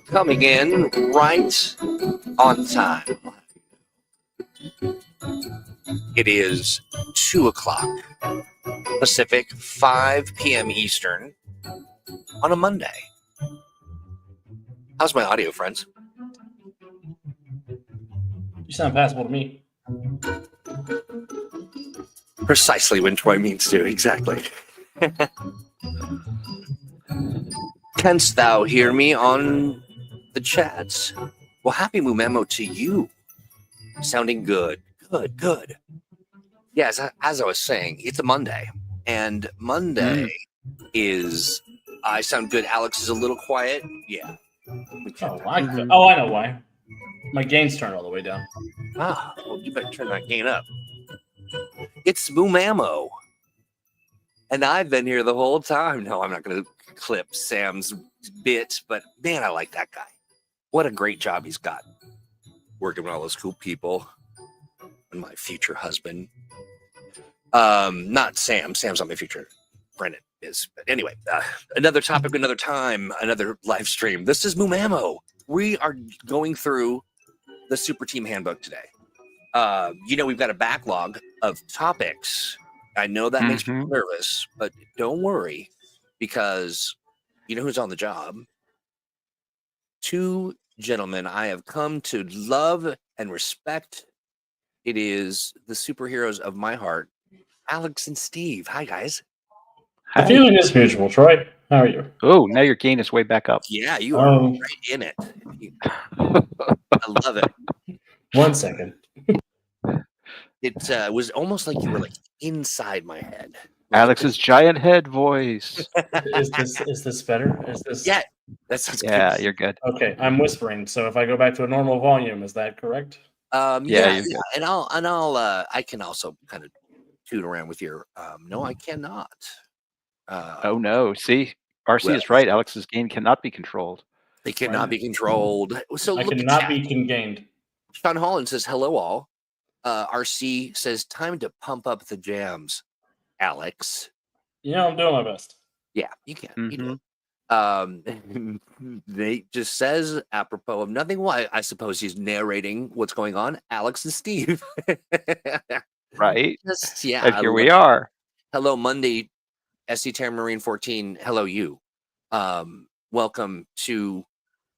Coming in right on time. It is 2 o'clock Pacific, 5 p.m. Eastern on a Monday. How's my audio, friends? You sound passable to me. Precisely when Troy means to, exactly. Canst thou hear me on the chats? Well, happy Mumemo to you. Sounding good. Good. Yeah, as I was saying, it's a Monday. And Monday is... I sound good. Alex is a little quiet. Yeah. I know why. My gain's turned all the way down. Ah, well, you better turn that gain up. It's Mumamo. And I've been here the whole time. No, I'm not going to clip Sam's bit, but man, I like that guy. What a great job he's got. Working with all those cool people. And my future husband. Not Sam. Sam's not my future. Brennan is. But anyway, another topic, another time, another live stream. This is Mumamo. We are going through the Superteam Handbook today. We've got a backlog of topics. I know that makes people nervous, but don't worry, because you know who's on the job? Two gentlemen I have come to love and respect. It is the superheroes of my heart, Alex and Steve. Hi, guys. The feeling is mutual, Troy. How are you? Oh, now your gain is way back up. Yeah, you are right in it. I love it. 1 second. It was almost like you were like inside my head. Alex's giant head voice. Is this better? Is this? Yeah, that sounds good. Yeah, you're good. Okay, I'm whispering. So if I go back to a normal volume, is that correct? Yeah. And I can also kind of toot around with your. No, I cannot. Oh no! See, RC is right. Alex's gain cannot be controlled. They cannot be controlled. So I look cannot at be congained. Sean Holland says hello all. RC says time to pump up the jams. Alex, I'm doing my best. Yeah, you can. You do. Nate just says apropos of nothing. Well, I suppose he's narrating what's going on. Alex and Steve. Right. Yeah. And here we are. Hello, Monday. SC Terra Marine 14. Hello, you. Welcome to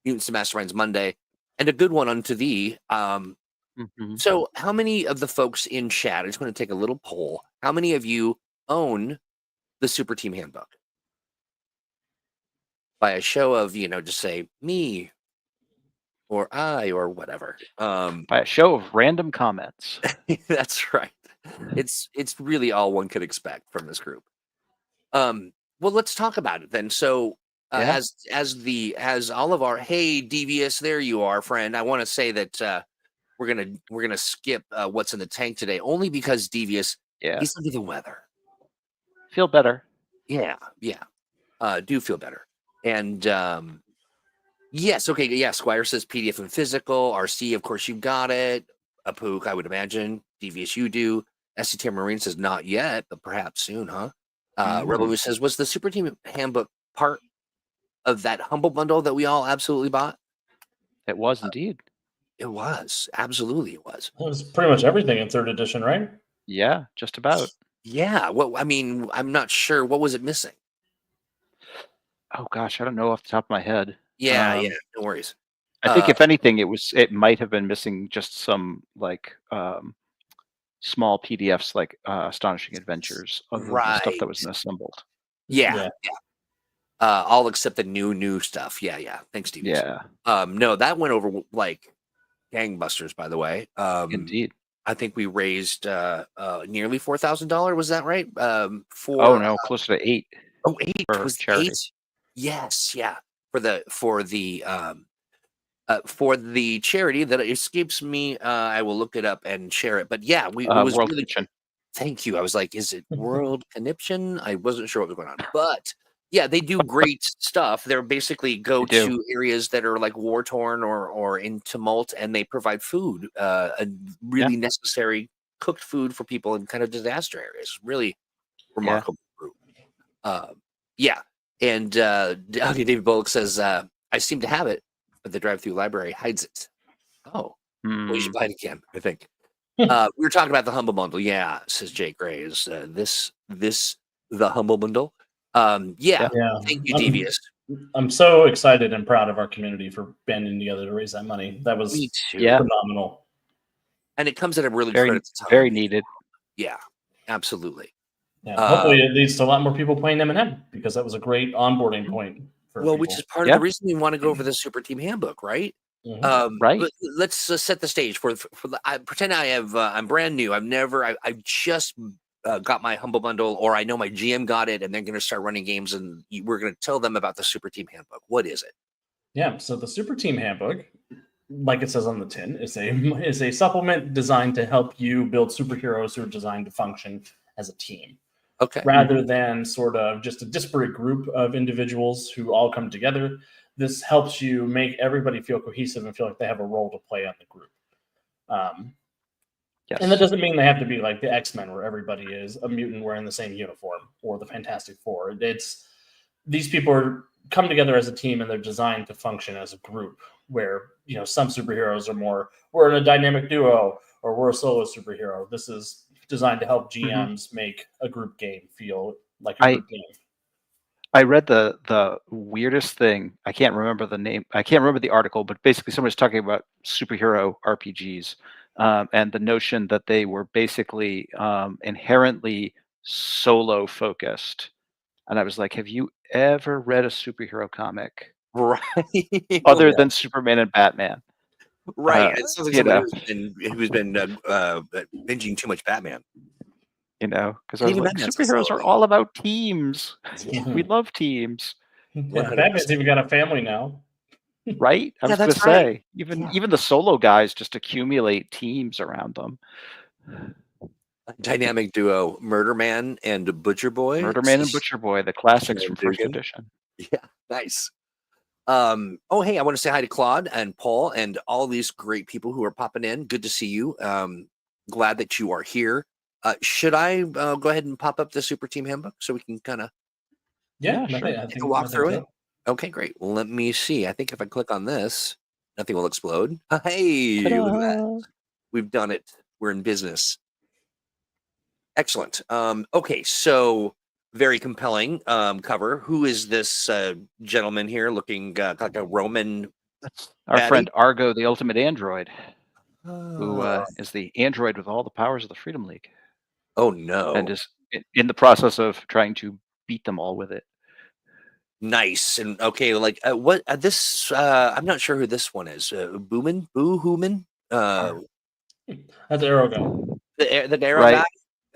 Mutants Masterminds Monday, and a good one unto thee. So, how many of the folks in chat? I just want to take a little poll. How many of you own the Superteam Handbook? By a show of, just say me or I or whatever. By a show of random comments. That's right. It's really all one could expect from this group. Well, let's talk about it then. So, as all of our Devious, there you are, friend. I want to say that we're gonna skip what's in the tank today, only because Devious, he's under the weather. Feel better. Yeah. Do feel better. And yes, okay, yeah. Squire says PDF and physical. RC, of course, you got it. Apook, I would imagine. Devious, you do. SCT Marine says not yet, but perhaps soon, huh? Rebel Moose says, was the Superteam Handbook part of that Humble Bundle that we all absolutely bought? It was indeed. It was. Absolutely, it was. It was pretty much everything in 3rd edition, right? Yeah, just about. Yeah. Well, I mean, I'm not sure. What was it missing? Oh gosh, I don't know off the top of my head. Yeah, no worries. I think if anything, it might have been missing just some small PDFs like Astonishing Adventures of the stuff that was assembled. Yeah. All except the new stuff. Yeah. Thanks, Steve. Yeah. No, that went over like gangbusters, by the way. Indeed. I think we raised nearly $4,000. Was that right? Closer to 8. Oh, 8 was charity. 8. Yes, yeah. For the charity that escapes me, I will look it up and share it. But yeah, it was World really. Kitchen. Thank you. I was like, is it World Conniption? I wasn't sure what was going on, but Yeah, they do great stuff. They're basically go They do. to areas that are like war torn or in tumult, and they provide food, a really necessary cooked food for people in kind of disaster areas. Really remarkable group. Yeah, and okay, David Bullock says, "I seem to have it, but the drive-through library hides it." Oh, well, you should buy it again. I think we were talking about the Humble Bundle. Yeah, says Jake Gray. Is this the Humble Bundle? Yeah. Yeah. Thank you, Devious. I'm so excited and proud of our community for banding together to raise that money. That was Me too. phenomenal. And it comes at a really Very, critical time. very needed. Yeah, absolutely. Yeah, hopefully it leads to a lot more people playing M&M because that was a great onboarding point for Well, people. which is part of the reason we want to go over the Superteam Handbook, right? Right. Let's set the stage for the. I pretend I have. I'm brand new. I just got my Humble Bundle, or I know my GM got it, and they're going to start running games, and we're going to tell them about the Superteam Handbook. What is it? Yeah, so the Superteam Handbook, like it says on the tin, is a supplement designed to help you build superheroes who are designed to function as a team. Okay. Rather than sort of just a disparate group of individuals who all come together, this helps you make everybody feel cohesive and feel like they have a role to play on the group. Yes. And that doesn't mean they have to be like the X-Men where everybody is a mutant wearing the same uniform, or the Fantastic Four. It's these people come together as a team and they're designed to function as a group where, some superheroes are more, we're in a dynamic duo, or we're a solo superhero. This is designed to help GMs make a group game feel like a group game. I read the weirdest thing. I can't remember the name. I can't remember the article, but basically someone was talking about superhero RPGs and the notion that they were basically inherently solo focused. And I was like, have you ever read a superhero comic? Right. Other than Superman and Batman? Right. It sounds like somebody who's been binging too much Batman. Because I was like, superheroes are all about teams. We love teams. Yeah, Batman's even got a family now. Right? I was going to say, even the solo guys just accumulate teams around them. Dynamic duo, Murder Man and Butcher Boy. Murder Man and Butcher Boy, the classics from first edition. Yeah, nice. Oh, hey, I want to say hi to Claude and Paul and all these great people who are popping in. Good to see you. Glad that you are here. Should I go ahead and pop up the Superteam Handbook so we can kind of walk through it? Okay, great. Well, let me see. I think if I click on this, nothing will explode. Hey, look at that. We've done it. We're in business. Excellent. Okay, so very compelling cover. Who is this gentleman here looking like a Roman? Our friend Argo, the ultimate android, who is the android with all the powers of the Freedom League. Oh, no. And is in the process of trying to beat them all with it. Nice. And okay, like what this I'm not sure who this one is. Boo Hooman? That's Arrow guy. The Arrow guy?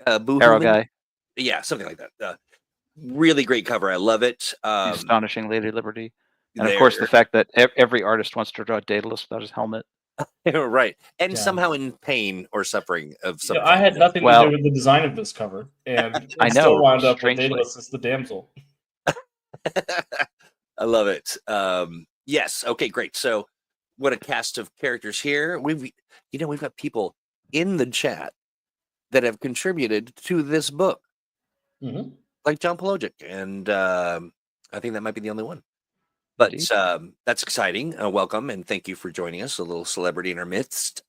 Arrow guy. Yeah, something like that. Really great cover. I love it. The astonishing Lady Liberty. And of course the fact that every artist wants to draw Daedalus without his helmet. Right. And somehow in pain or suffering of some I had nothing to do with the design of this cover. And I still wound up with Daedalus as the damsel. I love it. Yes. Okay, great. So what a cast of characters here. We've got people in the chat that have contributed to this book. Mm-hmm. Like John Pologic. And I think that might be the only one. But that's exciting. Welcome and thank you for joining us. A little celebrity in our midst.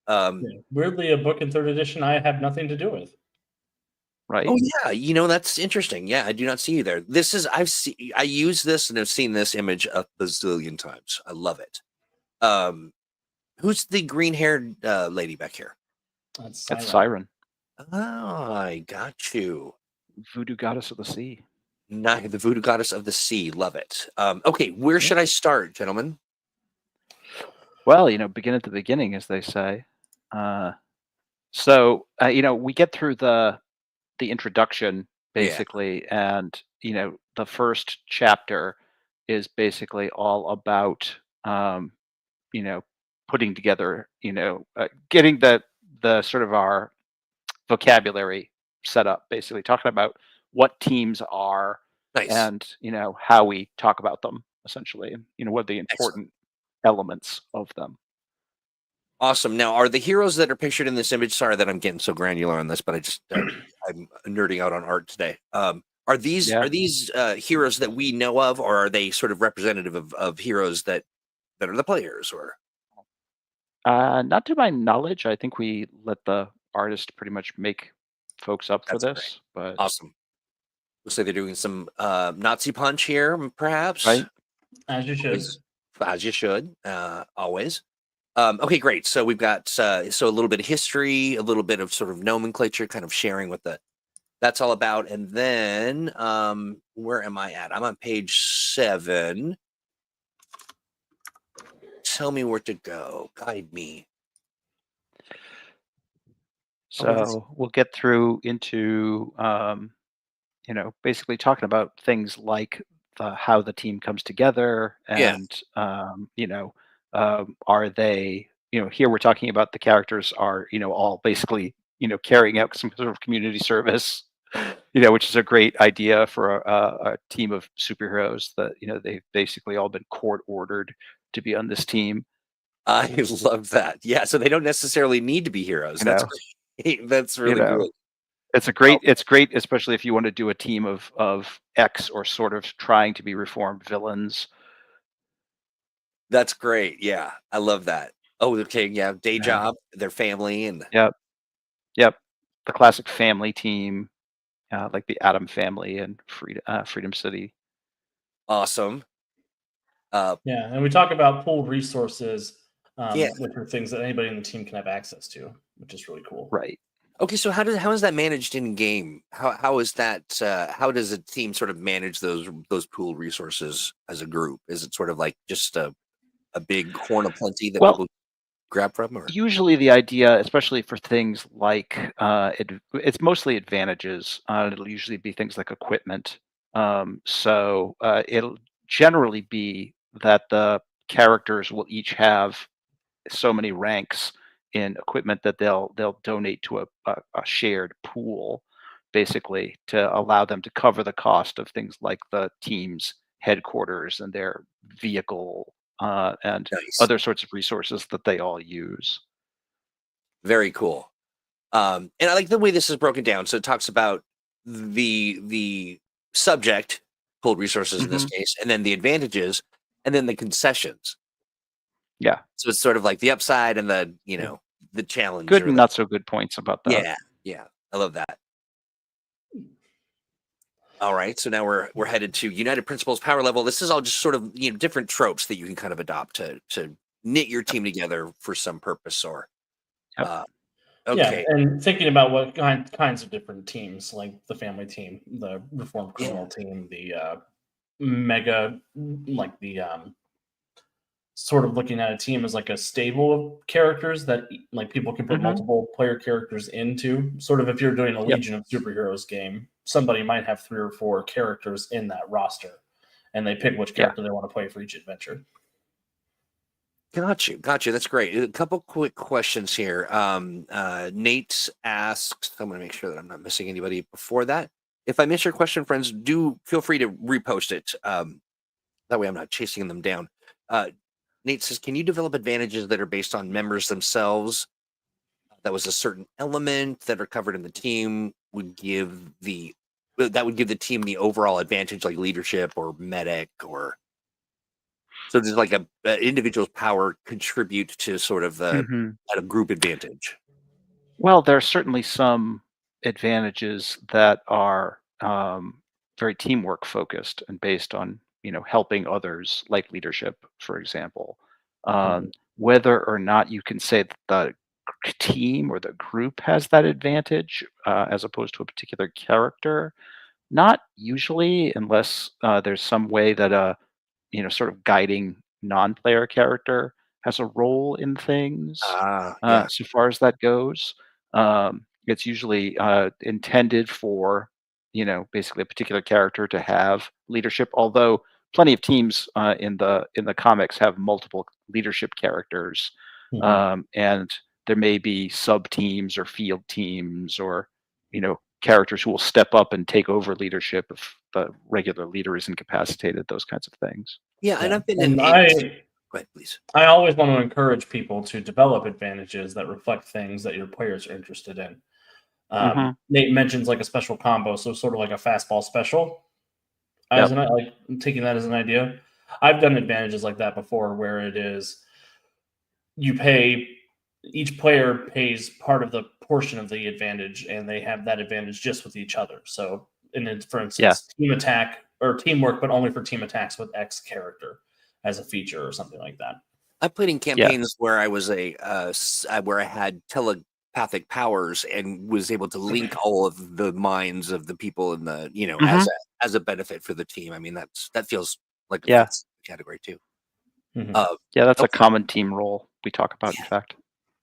Weirdly, a book in 3rd edition I have nothing to do with. Right. Oh yeah, that's interesting. Yeah, I do not see you there. This is I use this and have seen this image a bazillion times. I love it. Who's the green-haired lady back here? That's Siren. Oh, I got you. Voodoo goddess of the sea. The voodoo goddess of the sea. Love it. Okay, where should I start, gentlemen? Well, begin at the beginning, as they say. So we get through the introduction basically, and the first chapter is basically all about putting together, getting the sort of our vocabulary set up, basically talking about what teams are, Nice. and how we talk about them essentially, and what are the Excellent. important elements of them. Awesome. Now, are the heroes that are pictured in this image? Sorry that I'm getting so granular on this, but I'm nerding out on art today. Yeah. Are these heroes that we know of, or are they sort of representative of heroes that are the players? Or Not to my knowledge. I think we let the artist pretty much make folks up for that's great. this, but Awesome. Looks like they're doing some Nazi punch here, perhaps. right. As you should. Always, as you should. Always. Okay, great. So we've got so a little bit of history, a little bit of sort of nomenclature, kind of sharing what that's all about. And then where am I at? I'm on page 7. Tell me where to go. Guide me. So we'll get through into basically talking about things like how the team comes together, Yeah. and are they, here we're talking about the characters are all basically carrying out some sort of community service, which is a great idea for a team of superheroes that they've basically all been court ordered to be on this team. I love that. Yeah. So they don't necessarily need to be heroes. You That's know, great. That's you really know, good. Oh, it's great, especially if you want to do a team of X or sort of trying to be reformed villains. that's great. Yeah. I love that. Oh, okay. Yeah. Day Yeah. job, their family, and Yep. Yep. The classic family team, like the Atom family and Freedom City. awesome. Uh, Yeah, and we talk about pooled resources, yeah. which are things that anybody in the team can have access to, which is really cool. Right. Okay, so how is that managed in game? How is that? How does a team sort of manage those pool resources as a group? Is it sort of like just a big horn of plenty that Well, people grab from, or usually the idea, especially for things like it's mostly advantages. It'll usually be things like equipment. So it'll generally be that the characters will each have so many ranks in equipment that they'll donate to a shared pool, basically to allow them to cover the cost of things like the team's headquarters and their vehicle, and nice? other sorts of resources that they all use. Very cool. And I like the way this is broken down. So it talks about the subject, pooled resources in this Hmm. case, and then the advantages, and then the concessions. Yeah, So it's sort of like the upside and the challenge, good or and the not so good points about that. yeah, yeah. I love that. All right, so now we're headed to United Principles power level. This is all just sort of different tropes that you can kind of adopt to knit your Yep. team together for some purpose. Or Yep. uh, Yeah, okay, and thinking about what kinds of different teams, like the family team, the reformed yeah, criminal team, the mega, like the sort of looking at a team as like a stable of characters that like people can put Hmm. multiple player characters into. Sort of if you're doing a Yep. Legion of Superheroes game, somebody might have 3 or 4 characters in that roster, and they pick which Yeah. character they want to play for each adventure. got you. That's great. A couple quick questions here. Nate asks. I'm going to make sure that I'm not missing anybody before that. If I miss your question, friends, do feel free to repost it. That way, I'm not chasing them down. Nate says, "Can you develop advantages that are based on members themselves? That was a certain element that are covered in the team that would give the team the overall advantage, like leadership or medic, or so does like a individual's power contribute to sort of Hmm. at a group advantage?" Well, there are certainly some advantages that are very teamwork focused and based on helping others, like leadership, for example. Um, Mhm. Whether or not you can say that the team or the group has that advantage, as opposed to a particular character, not usually, unless there's some way that sort of guiding non-player character has a role in things. Ah, yeah, So far as that goes, it's usually intended for basically a particular character to have leadership. Although plenty of teams in the comics have multiple leadership characters, Mhm. and there may be sub teams or field teams or characters who will step up and take over leadership if the regular leader is incapacitated, those kinds of things. Yeah, and Yeah. I've been And in Go ahead, please. I always want to encourage people to develop advantages that reflect things that your players are interested in. Mhm. Nate mentions like a special combo, so sort of like a fastball special. Yep. As like taking that as an idea, I've done advantages like that before, where it is each player pays part of the portion of the advantage, and they have that advantage just with each other. So, for instance, team attack or teamwork, but only for team attacks with X character as a feature or something like that. I played in campaigns where I was where I had telepathic powers and was able to link all of the minds of the people in the as a benefit for the team. I mean, that feels like a category too. That's a common team role we talk about, in fact.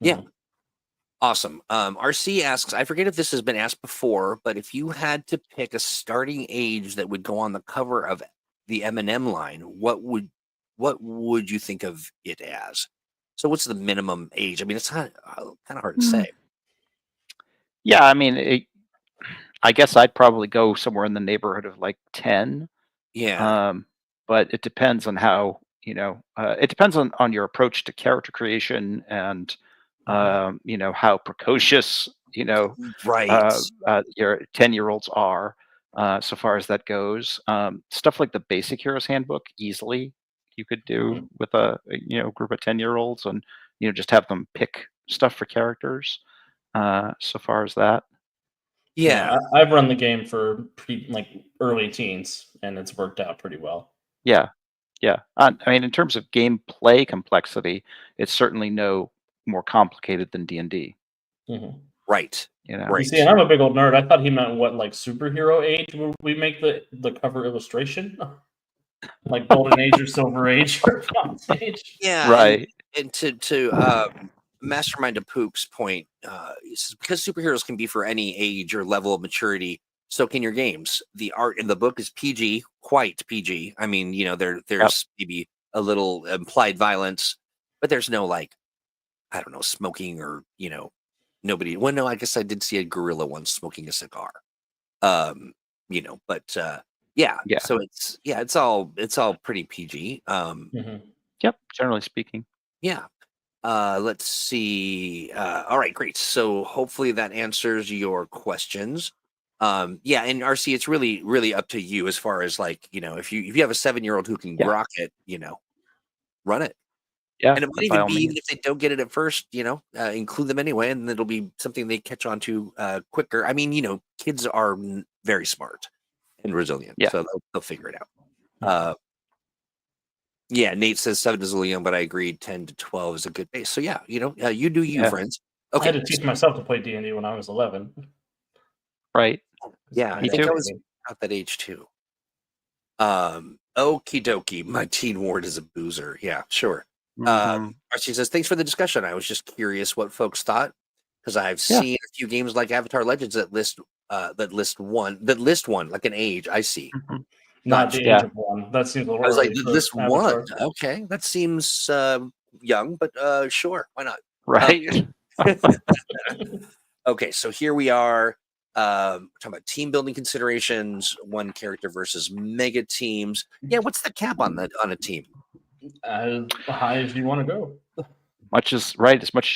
Yeah. Awesome. RC asks, I forget if this has been asked before, but if you had to pick a starting age that would go on the cover of the M&M line, what would you think of it as? So what's the minimum age? I mean, it's kind of hard to say. Yeah, I mean, I guess I'd probably go somewhere in the neighborhood of like 10. Yeah. But it depends on how, it depends on your approach to character creation and, how precocious, Right. your 10-year-olds are, so far as that goes. Stuff like the basic Heroes Handbook, easily you could do with a group of 10-year-olds, and just have them pick stuff for characters. So far as that. Yeah. I've run the game for early teens, and it's worked out pretty well. Yeah. I mean, in terms of gameplay complexity, it's certainly no more complicated than D&D. Right. You see, and I'm a big old nerd. I thought he meant what, like superhero age? Would we make the cover illustration? Like Golden Age or Silver Age or Bronze Age? Yeah. Right. And to Mastermind to Pook's point, because superheroes can be for any age or level of maturity, so can your games. The art in the book is PG, quite PG. I mean, there's maybe a little implied violence, but there's no I don't know, smoking or nobody. Well, no, I guess I did see a gorilla once smoking a cigar. But yeah. So it's all pretty PG. Yep. Generally speaking. Yeah. Let's see. All right, great. So hopefully that answers your questions. And RC, it's really, really up to you as far as if you have a 7-year-old who can grok it, run it. Yeah. And it might even be, even if they don't get it at first, include them anyway, and it'll be something they catch on to quicker. I mean, kids are very smart and resilient, so they'll figure it out. Nate says 7 is a little young, but I agree 10 to 12 is a good base. So you do you, friends. Okay. I had to teach myself to play D&D when I was 11. Right. Yeah, I think I was at that age too. Okie dokie. My teen ward is a boozer. Yeah, sure. She says, thanks for the discussion. I was just curious what folks thought, because I've seen a few games like Avatar Legends that list one like an age. I see. Not the age of one. That seems a little. I was like, early this for Avatar. one. Okay, that seems young, but sure, why not? Right. Okay, so here we are. We're talking about team building considerations, one character versus mega teams. Yeah, what's the cap on a team? As high as you want to go. As much as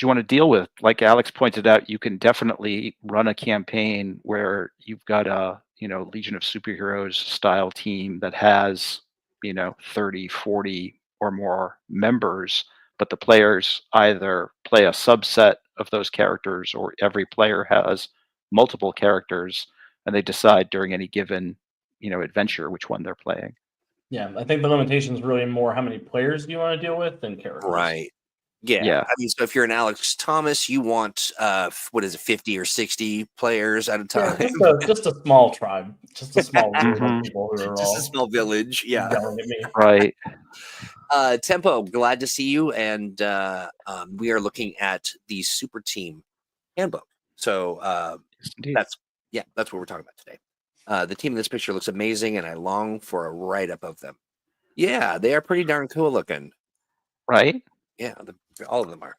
you want to deal with. Like Alex pointed out, you can definitely run a campaign where you've got a Legion of Superheroes style team that has 30, 40 or more members, but the players either play a subset of those characters, or every player has multiple characters, and they decide during any given adventure which one they're playing. Yeah, I think the limitation is really more how many players do you want to deal with than characters. Right. Yeah. I mean, so if you're an Alex Thomas, you want 50 or 60 players at a time? Yeah, just a small tribe, just a small group of people who are just a small village. Yeah, yelling at me. Right. Tempo, glad to see you, and we are looking at the Superteam Handbook. So that's what we're talking about today. The team in this picture looks amazing, and I long for a write-up of them. Yeah, they are pretty darn cool looking. Right? Yeah, all of them are.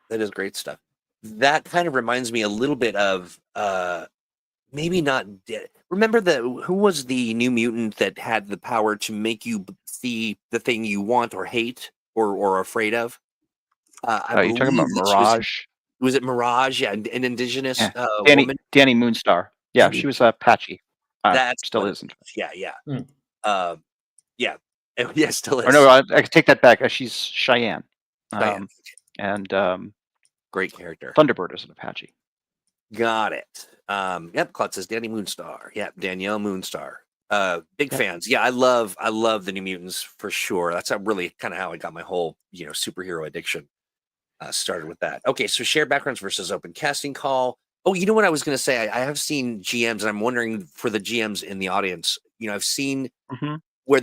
That is great stuff. That kind of reminds me a little bit of maybe not. Remember who was the New Mutant that had the power to make you see the thing you want or hate or afraid of? I Are you talking believe about that she was. Mirage? Was it Mirage? Yeah, an indigenous Yeah. woman. Danny Moonstar. Yeah, she was Patchy. That's Still what it isn't. was. Yeah, yeah, Hmm. yeah. Yeah, still Or no, is. I take that back. She's Cheyenne. Diane. And Great character. Thunderbird is an Apache. Got it. Yep, Klutz says Danny Moonstar. Yep, Danielle Moonstar. Big Yep. fans. Yeah, I love the New Mutants for sure. That's really kind of how I got my whole, superhero addiction started with that. Okay, so shared backgrounds versus open casting call. Oh, you know what I was going to say? I have seen GMs, and I'm wondering for the GMs in the audience. I've seen Mm-hmm. where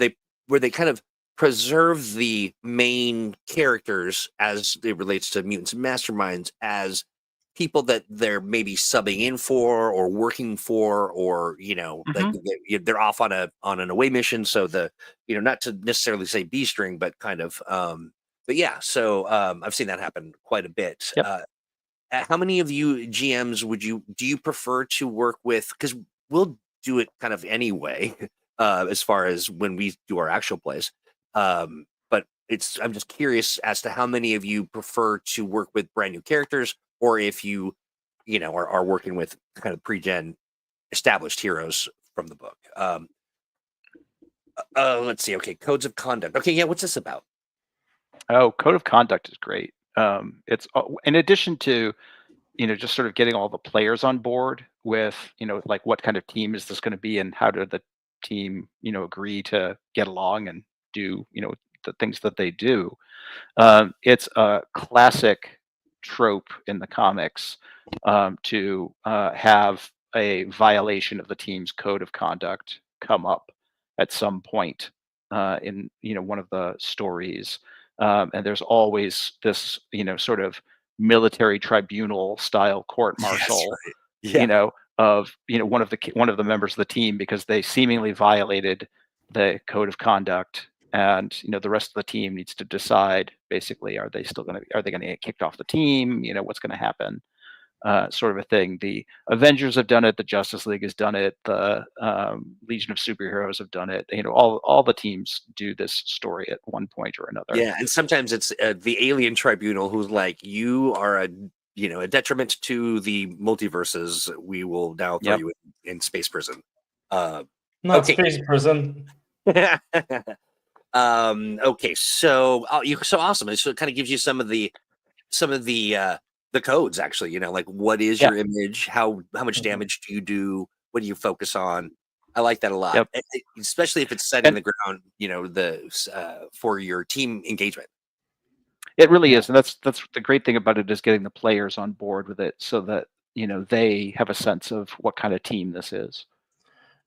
they kind of preserve the main characters as it relates to Mutants and Masterminds as people that they're maybe subbing in for or working for, or like they're off on an away mission, so not to necessarily say B string, but kind of but yeah, so I've seen that happen quite a bit. Yep. How many of you GMs do you prefer to work with? Because we'll do it kind of anyway, as far as when we do our actual plays. But I'm just curious as to how many of you prefer to work with brand new characters, or if you, are working with kind of pre-gen established heroes from the book. Let's see. Okay, codes of conduct. Okay, yeah, what's this about? Oh, code of conduct is great. It's in addition to just sort of getting all the players on board with like what kind of team is this going to be, and how do the team agree to get along and do the things that they do. It's a classic trope in the comics to have a violation of the team's code of conduct come up at some point in one of the stories, and there's always this sort of military tribunal style court Yes, martial, right. Yeah. of one of the members of the team because they seemingly violated the code of conduct, and the rest of the team needs to decide basically, are they going to get kicked off the team, what's going to happen, sort of a thing. The Avengers have done it, the Justice League has done it, the Legion of Superheroes have done it. All the teams do this story at one point or another. Yeah, and sometimes it's the alien tribunal who's like, you are a detriment to the multiverses. We will now throw you in space prison. Not okay. space prison. Okay, so so awesome. So it kind of gives you some of the codes, actually. Like, what is your image? How much damage do you do? What do you focus on? I like that a lot, especially if it's setting the ground, for your team engagement. It really is, and that's the great thing about it, is getting the players on board with it so that they have a sense of what kind of team this is.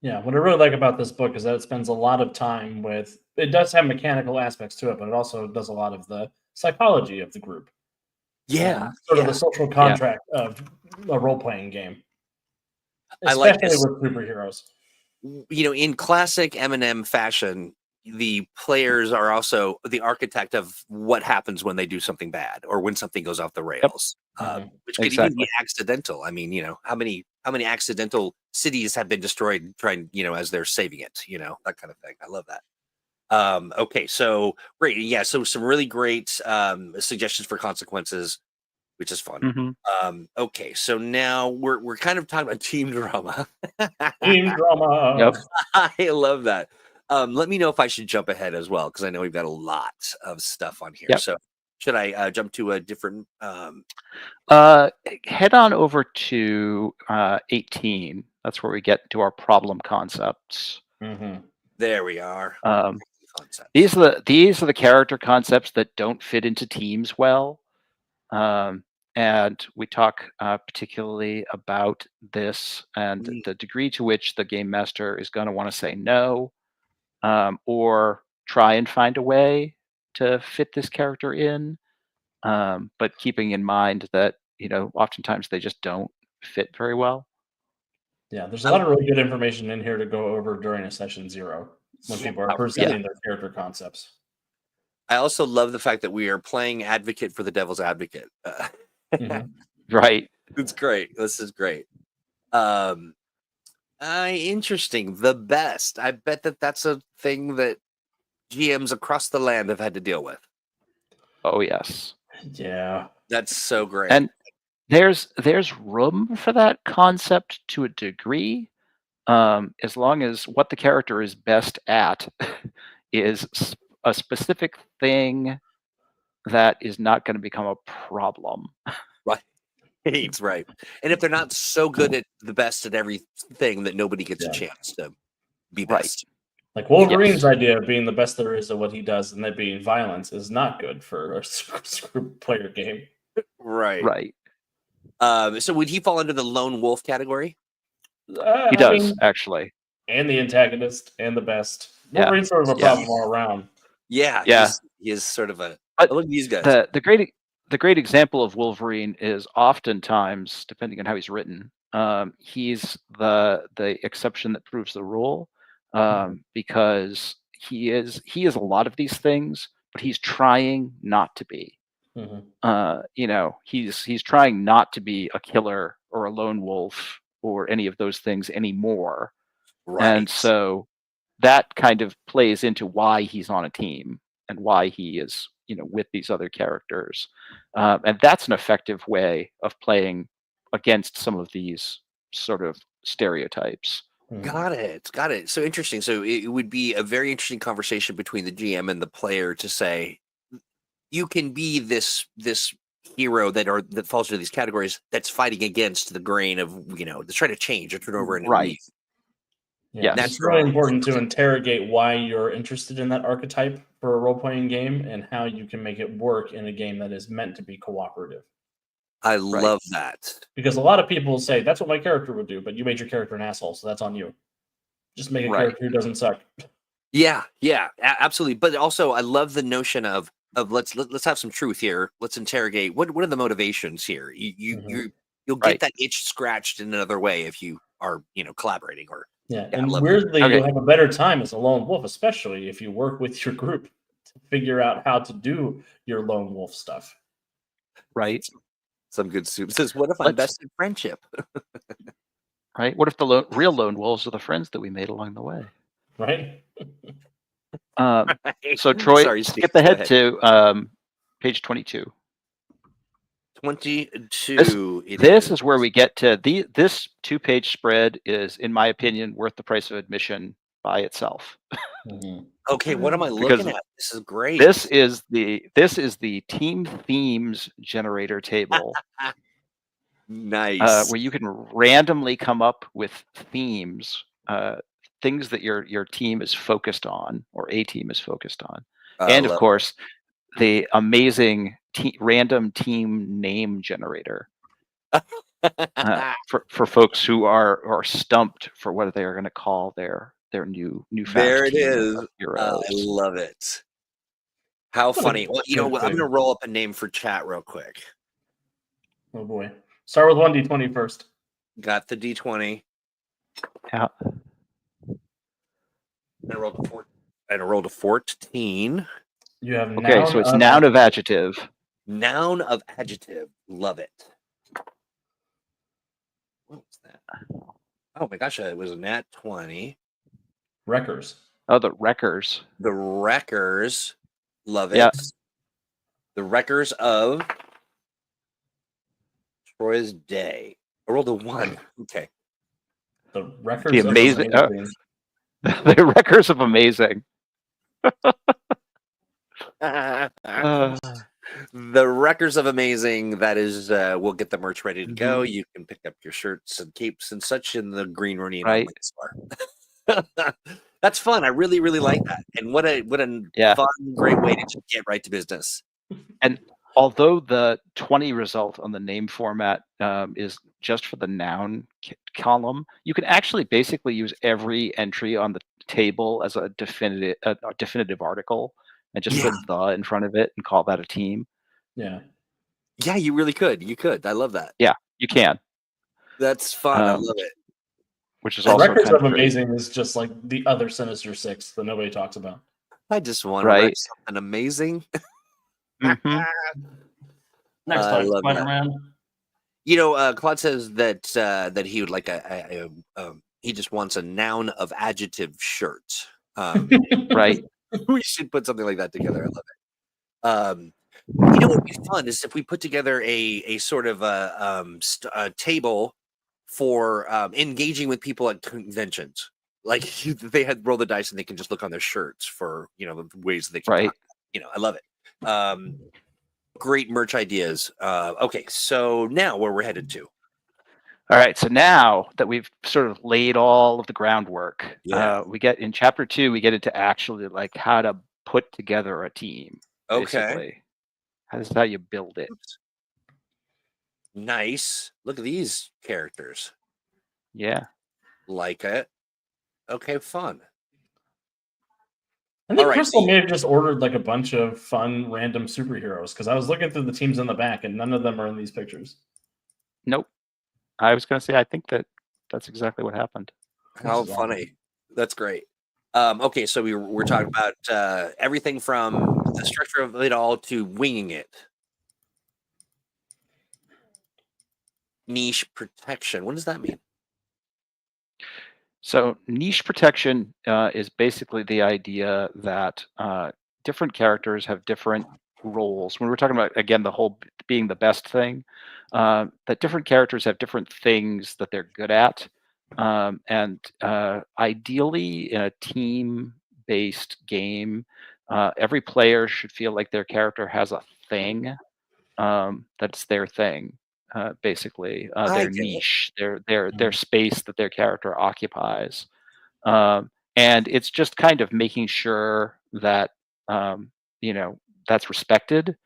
Yeah, what I really like about this book is that it spends a lot of time with. It does have mechanical aspects to it, but it also does a lot of the psychology of the group. Yeah, sort of the social contract of a role-playing game, I like especially this. with superheroes. In classic M&M fashion, the players are also the architect of what happens when they do something bad or when something goes off the rails, which could even be accidental. I mean, how many accidental cities have been destroyed trying, as they're saving it, that kind of thing. I love that. Okay, so great. Yeah, so some really great suggestions for consequences, which is fun. Okay, so now we're kind of talking about team drama. Team drama. Yep. I love that. Let me know if I should jump ahead as well, because I know we've got a lot of stuff on here. Yep. So should I jump to a different? Head on over to 18. That's where we get to our problem concepts. There we are. These are the character concepts that don't fit into teams well. And we talk particularly about this and the degree to which the game master is going to want to say no, or try and find a way to fit this character in, but keeping in mind that oftentimes they just don't fit very well. Yeah, there's a lot of really good information in here to go over during a session 0 when people are presenting their character concepts. I also love the fact that we are playing advocate for the devil's advocate. Right. It's great. This is great. Interesting. The best. I bet that's a thing that GMs across the land have had to deal with. Oh yes. Yeah. That's so great. And there's room for that concept to a degree, as long as what the character is best at is a specific thing that is not going to become a problem. Right, right. And if they're not so good at the best at everything that nobody gets a Yeah. chance to be Right. best. Like Wolverine's Yes. idea of being the best there is at what he does, and that being violence is not good for a group player game. Right. Right. So would he fall under the lone wolf category? He I does mean, actually. and the antagonist and the best. Yeah. Wolverine's sort of a Yeah. problem all around. Yeah. Yeah. He is sort of a. But Look at these guys. the great example of Wolverine is oftentimes, depending on how he's written, he's the exception that proves the rule, because he is a lot of these things, but he's trying not to be. You know, he's trying not to be a killer or a lone wolf or any of those things anymore. Right. And so that kind of plays into why he's on a team and why he is, you know, with these other characters. And that's an effective way of playing against some of these sort of stereotypes. Got it. Got it. So interesting. So it would be a very interesting conversation between the GM and the player to say, you can be this hero that falls into these categories that's fighting against the grain of, you know, that's trying to change or turn over a new Right. leaf. Yeah, Yes. it's really important to interrogate why you're interested in that archetype for a role-playing game and how you can make it work in a game that is meant to be cooperative. I love that. Because a lot of people say, that's what my character would do, but you made your character an asshole, so that's on you. Just make a Right. character who doesn't suck. Yeah, absolutely. But also, I love the notion of let's have some truth here. Let's interrogate what are the motivations here. You'll Right. get that itch scratched in another way if you are, you know, collaborating or. Yeah, I and love weirdly, Okay. you'll have a better time as a lone wolf, especially if you work with your group to figure out how to do your lone wolf stuff. Right. Some good soup says, "What if I'm Let's- best in friendship?" Right. What if the real lone wolves are the friends that we made along the way? Right? So Troy, Sorry, Steve, skip go ahead ahead. to page 22. 22. This is where we get to this 2-page spread is, in my opinion, worth the price of admission by itself. Okay, what am I looking at? This is great. This is the team themes generator table. Nice. Where you can randomly come up with themes, things that your team is focused on or a team is focused on, and of course the amazing random team name generator for folks who are stumped for what they are going to call their newfound There it team is. of heroes. I love it. How funny. Well, you know what? I'm going to roll up a name for chat real quick. Oh boy. Start with 1d20 first. Got the D20. Yeah. I rolled a 14. You have Okay, noun so it's of noun of adjective. Noun of adjective. Love it. What was that? Oh my gosh, it was a nat 20. Wreckers. Oh, the Wreckers. The Wreckers. Love it. Yeah. The Wreckers of Troy's Day. I rolled a 1. Okay. The Wreckers The of amazing. Amazing. The Wreckers of Amazing. The Wreckers of Amazing. That is, we'll get the merch ready to go. You can pick up your shirts and capes and such in the Green Rooney Right. store. That's fun. I really, really like that. And what a fun, great way to just get right to business. And although the 20 result on the name format is just for the noun column, you can actually basically use every entry on the table as a definitive article and just put the in front of it and call that a team. Yeah. Yeah, you really could. You could. I love that. Yeah, you can. That's fun. I love it. Which is The also Records kind of of great. Amazing is just like the other Sinister Six that nobody talks about. I just want to write something amazing. Next time, Spider-Man. You know, Claude says that he would like a He just wants a noun of adjective shirt. Right. We should put something like that together. I love it. You know what would be fun is if we put together a sort of a table for engaging with people at conventions. Like they had roll the dice and they can just look on their shirts for the ways they can Right. talk. I love it. Great merch ideas. Okay, so now where we're headed to. All right. So now that we've sort of laid all of the groundwork, Yeah. we get in chapter 2, we get into actually like how to put together a team. Okay. Basically, this is how you build it. Oops. Nice. Look at these characters. Yeah. Like it. Okay, fun. I think All right, Crystal so- may have just ordered like a bunch of fun random superheroes because I was looking through the teams in the back and none of them are in these pictures. Nope. I was going to say, I think that's exactly what happened. How This is funny. awesome. That's great. Okay, so we're talking about everything from the structure of it all to winging it. Niche protection. What does that mean? So niche protection is basically the idea that different characters have different roles. When we're talking about, again, the whole being the best thing, that different characters have different things that they're good at. And ideally, in a team-based game, every player should feel like their character has a thing that's their thing. Basically, I their get it. niche, their space that their character occupies, and it's just kind of making sure that that's respected,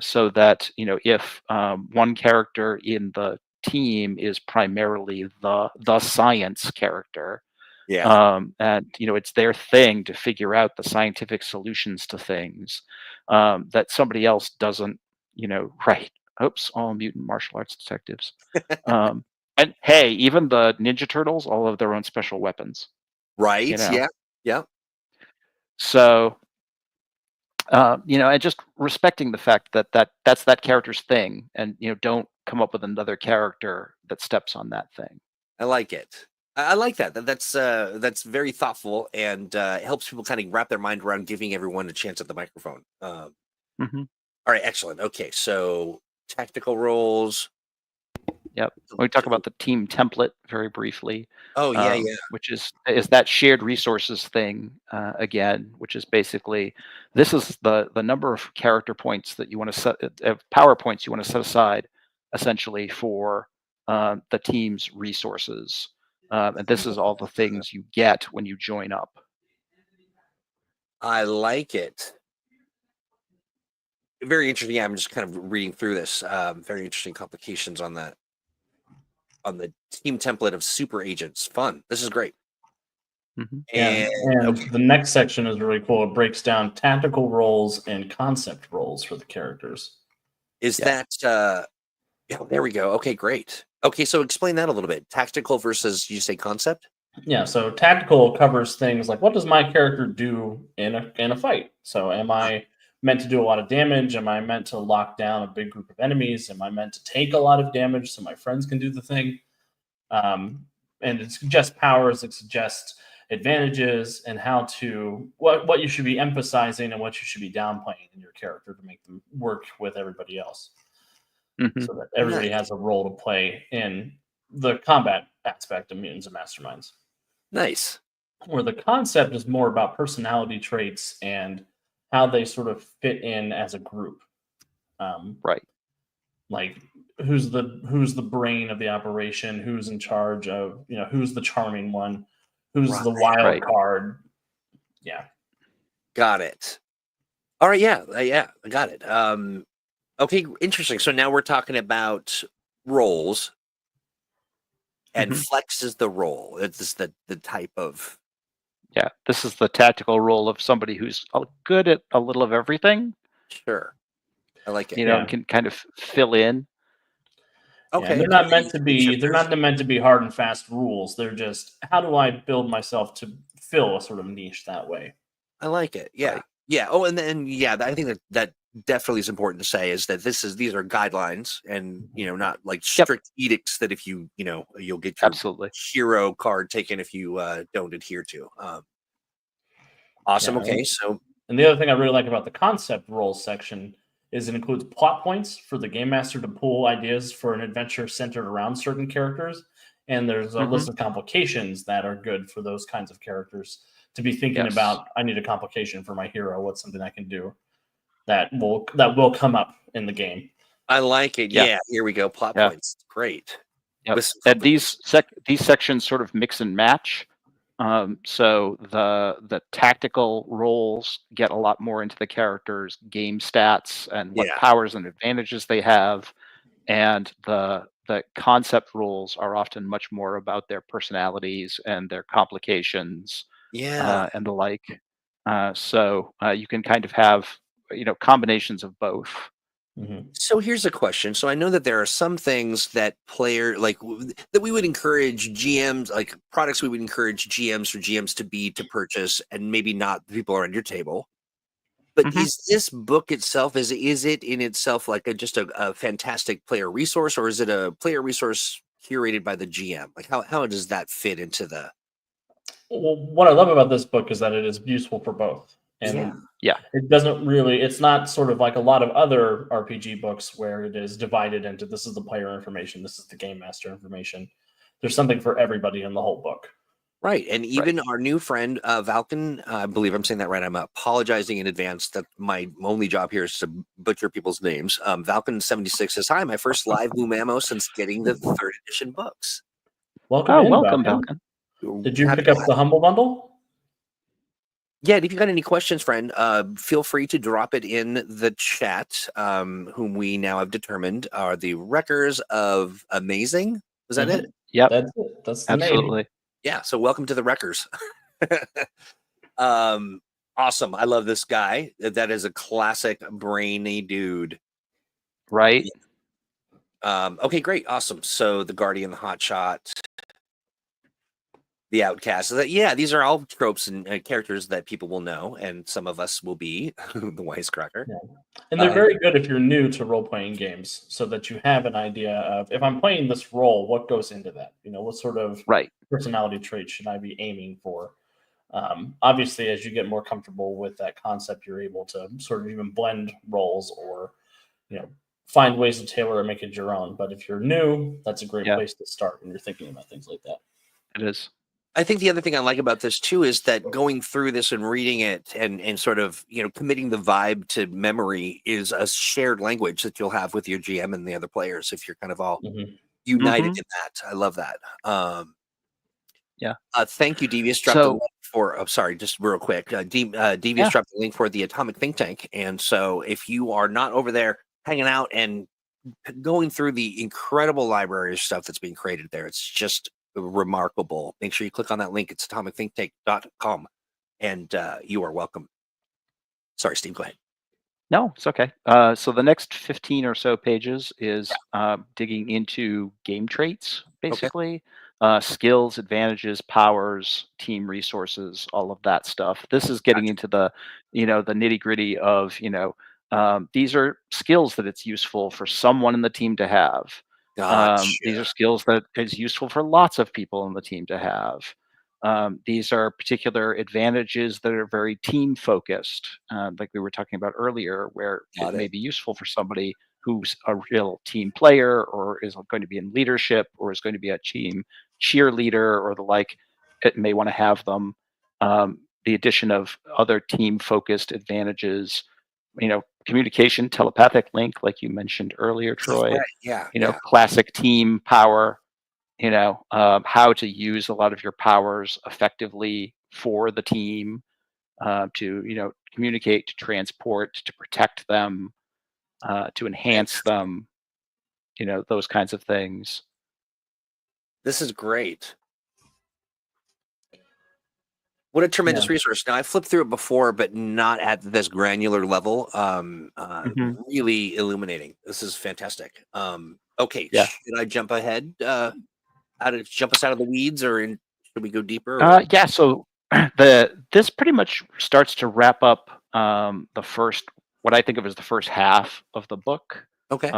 so that if one character in the team is primarily the science character, Yeah. and it's their thing to figure out the scientific solutions to things that somebody else doesn't, right. Oops, all mutant martial arts detectives. And hey, even the Ninja Turtles all have their own special weapons. Right. know. Yeah. So, and just respecting the fact that's that character's thing, and don't come up with another character that steps on that thing. I like it. I like that. That's very thoughtful and it helps people kind of wrap their mind around giving everyone a chance at the microphone. Mhm. All right, excellent. Okay, so tactical roles. Yep. We talk about the team template very briefly. Oh yeah. Which is that shared resources thing again, which is basically this is the number of character points that you want to set, power points you want to set aside, essentially for the team's resources, and this is all the things you get when you join up. I like it. Very interesting. Yeah, I'm just kind of reading through this. Very interesting complications on that. On the team template of super agents. Fun. This is great. Mm-hmm. And okay. the next section is really cool. It breaks down tactical roles and concept roles for the characters. Is that there we go. Okay, great. Okay, so explain that a little bit. Tactical versus you say concept? Yeah, so tactical covers things like what does my character do in a fight? So am I meant to do a lot of damage? Am I meant to lock down a big group of enemies? Am I meant to take a lot of damage so my friends can do the thing? And it suggests powers, it suggests advantages, and how to what you should be emphasizing and what you should be downplaying in your character to make them work with everybody else, so that everybody has a role to play in the combat aspect of Mutants and Masterminds. Nice. Where the concept is more about personality traits and how they sort of fit in as a group. Right. Like who's the brain of the operation, who's in charge of, who's the charming one, who's the wild card. Yeah. Got it. All right, yeah, I got it. Okay, interesting. So now we're talking about roles. And flex is the role. It's the type of. Yeah, this is the tactical role of somebody who's good at a little of everything. Sure, I like it. Can kind of fill in. Okay, they're not meant to be. They're not meant to be hard and fast rules. They're just how do I build myself to fill a sort of niche that way. I like it. Yeah, yeah. Oh, and then I think that definitely is important to say is that these are guidelines and, not like strict edicts that if you'll get your Absolutely. hero card taken if you don't adhere to. Awesome. Yeah. Okay. So, And the other thing I really like about the concept roles section is it includes plot points for the game master to pull ideas for an adventure centered around certain characters. And there's a list of complications that are good for those kinds of characters to be thinking about. I need a complication for my hero. What's something I can do that will come up in the game? I like it. Yeah. Here we go. Plot points. Great. Yep. And these sections sort of mix and match. So the tactical roles get a lot more into the characters' game stats and what powers and advantages they have, and the concept roles are often much more about their personalities and their complications, and the like. So you can kind of have combinations of both. So here's a question. So I know that there are some things that that we would encourage GMs, like products we would encourage GMs to purchase, and maybe not the people around your table. But is this book itself, is it in itself like just a fantastic player resource, or is it a player resource curated by the GM? Like how does that fit into the... Well, what I love about this book is that it is useful for both. And it doesn't really, it's not sort of like a lot of other RPG books where it is divided into this is the player information, this is the game master information. There's something for everybody in the whole book. Right. And even our new friend, Valken, I believe I'm saying that right. I'm apologizing in advance that my only job here is to butcher people's names. Valken76 says, hi, my first live Boom Ammo since getting the 3rd edition books. Welcome Valken. Did you pick up the Humble Bundle? Yeah, and if you got any questions, friend, feel free to drop it in the chat, whom we now have determined are the Wreckers of Amazing. Was that it? Yep. That's it. That's the Absolutely. name. Yeah, so welcome to the Wreckers. Awesome. I love this guy. That is a classic brainy dude. Right. Okay, great. Awesome. So the Guardian, the Hotshot, the Outcast. These are all tropes and characters that people will know, and some of us will be the Wisecracker. Yeah. And they're very good if you're new to role-playing games, so that you have an idea of, if I'm playing this role, what goes into that? What sort of personality traits should I be aiming for? Obviously, as you get more comfortable with that concept, you're able to sort of even blend roles or, find ways to tailor or make it your own. But if you're new, that's a great place to start when you're thinking about things like that. It is. I think the other thing I like about this too is that going through this and reading it and sort of, committing the vibe to memory is a shared language that you'll have with your GM and the other players if you're kind of all united in that. I love that. Thank you, Devious. Dropped the link for, sorry, just real quick. Devious dropped the link for the Atomic Think Tank. And so if you are not over there hanging out and going through the incredible library of stuff that's being created there, it's just remarkable. Make sure you click on that link. It's atomicthinktank.com, and you are welcome. Sorry, Steve, go ahead. No, it's okay. So the next 15 or so pages is digging into game traits, basically. Skills, advantages, powers, team resources, all of that stuff. This is getting into the, the nitty gritty of, these are skills that it's useful for someone in the team to have. These are skills that is useful for lots of people in the team to have. These are particular advantages that are very team focused, like we were talking about earlier, where it may be useful for somebody who's a real team player or is going to be in leadership or is going to be a team cheerleader or the like. It may want to have them. The addition of other team focused advantages, communication, telepathic link, like you mentioned earlier, Troy. Classic team power. How to use a lot of your powers effectively for the team, to communicate, to transport, to protect them, to enhance them. Those kinds of things. This is great. What a tremendous resource. Now, I flipped through it before, but not at this granular level. Really illuminating. This is fantastic. Okay, should I jump ahead? Jump us out of the weeds, or should we go deeper? So this pretty much starts to wrap up the first what I think of as the first half of the book. Okay.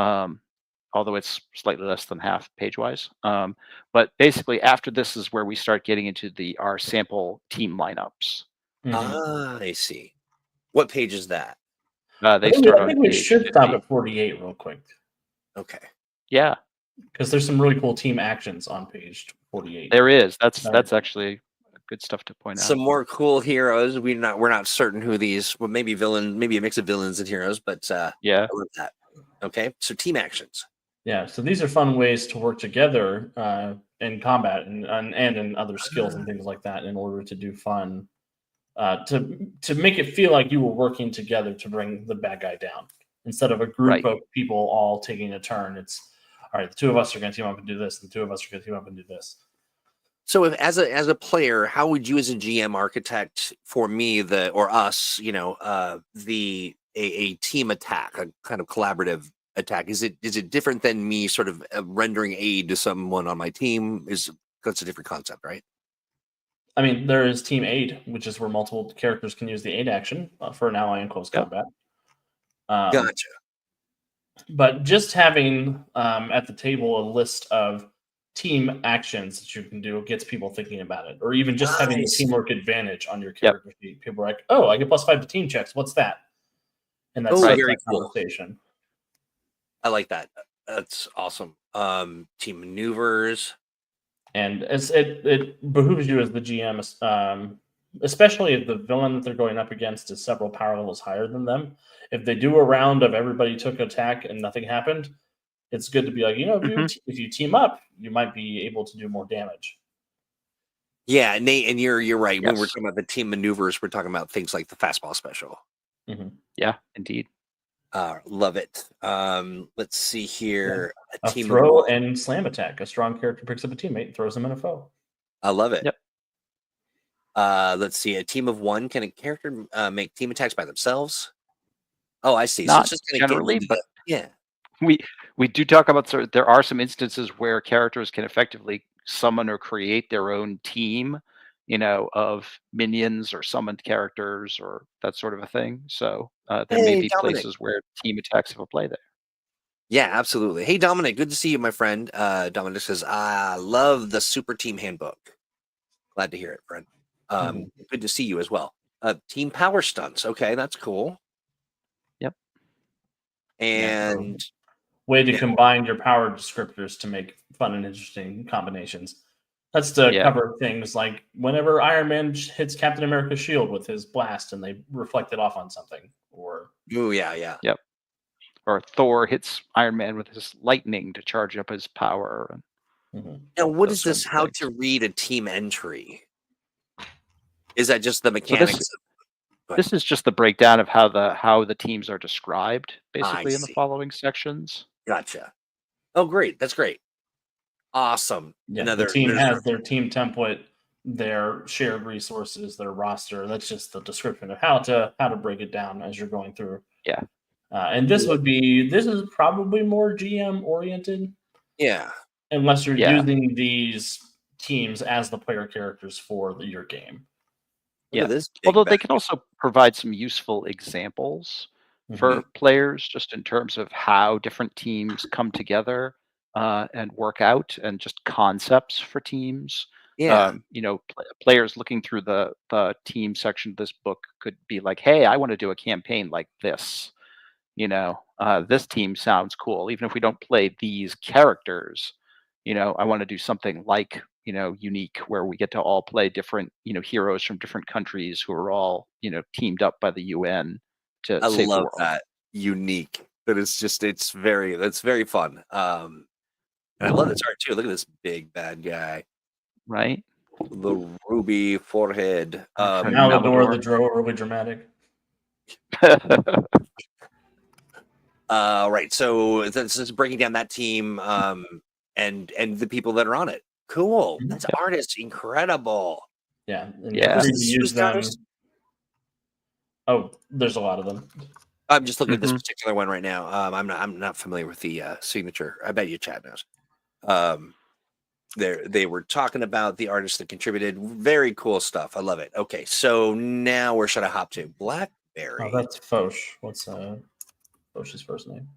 Although it's slightly less than half page-wise. But basically, after this is where we start getting into our sample team lineups. I see. What page is that? They start I on think we page should stop 50. at 48 real quick Okay. Yeah, because there's some really cool team actions on page 48. there is. That's Right. actually good stuff to point Some out. more cool heroes. We're not certain who these. Well, maybe maybe a mix of villains and heroes. But Yeah, I love that. Okay, so team actions. Yeah, so these are fun ways to work together in combat and in other skills and things like that in order to do fun, to make it feel like you were working together to bring the bad guy down instead of a group Right. of people all taking a turn. It's all right. The two of us are going to team up and do this. And the two of us are going to team up and do this. So, if as a player, how would you, as a GM, architect for me or us, a team attack, a kind of collaborative attack? Is it different than me sort of rendering aid to someone on my team? That's a different concept, right? I mean, there is team aid, which is where multiple characters can use the aid action for an ally in close Yep. combat. Gotcha. But just having at the table a list of team actions that you can do gets people thinking about it, or even just having the Nice. teamwork advantage on your character sheet. People are like, "Oh, I get +5 to team checks. What's that?" And that's very that cool. conversation. I like that. That's awesome. Team maneuvers. And it behooves you as the GM, especially if the villain that they're going up against is several power levels higher than them. If they do a round of everybody took attack and nothing happened, it's good to be like, if you team up, you might be able to do more damage. Yeah, Nate, and you're right. When we're Yes. talking about the team maneuvers, we're talking about things like the fastball special. Yeah, indeed. Love it. Let's see here. A team throw of one. and slam attack. A strong character picks up a teammate and throws them in a foe. I love it. Yep. Let's see. A team of one. Can a character make team attacks by themselves? Oh, I see. So Not it's just going to generally, but yeah. we do talk about there are some instances where characters can effectively summon or create their own team, of minions or summoned characters or that sort of a thing. So there may Hey, be Dominic. places where team attacks have a play there. Yeah, absolutely. Hey, Dominic. Good to see you, my friend. Dominic says, "I love the Superteam Handbook." Glad to hear it, friend. Good to see you as well. Team power stunts. Okay, that's cool. Yep. And way to combine your power descriptors to make fun and interesting combinations. That's to cover things like whenever Iron Man hits Captain America's shield with his blast and they reflect it off on something. Or yeah. Yep. Or Thor hits Iron Man with his lightning to charge up his power. Now, what is this? How to read a team entry? Is that just the mechanics? This is just the breakdown of how the teams are described, basically, in the see. following sections. Gotcha. Oh, great. That's great. Awesome. Yeah, the team has their team template, their shared resources, their roster. That's just the description of how to break it down as you're going through. Yeah. And this is probably more GM oriented. Yeah. Unless you're using these teams as the player characters for your game. Look at this. Although they can also provide some useful examples for players, just in terms of how different teams come together and work out, and just concepts for teams. Yeah. Players looking through the team section of this book could be like, "Hey, I want to do a campaign like this. This team sounds cool. Even if we don't play these characters, I want to do something like." Unique, where we get to all play different, heroes from different countries who are all, teamed up by the UN to save the world. I love that. Unique. That is just, that's very fun. And I love this art too. Look at this big bad guy. Right. The ruby forehead. Malidor the Drow, really dramatic. Right. So this is breaking down that team and the people that are on it. Cool. That's artist incredible. Yeah. Use them. Oh, there's a lot of them. I'm just looking at this particular one right now. I'm not familiar with the signature. I bet you Chad knows. They were talking about the artists that contributed. Very cool stuff. I love it. Okay, so now where should I hop to? Black Very. Oh, that's Foch. What's Foch's first name?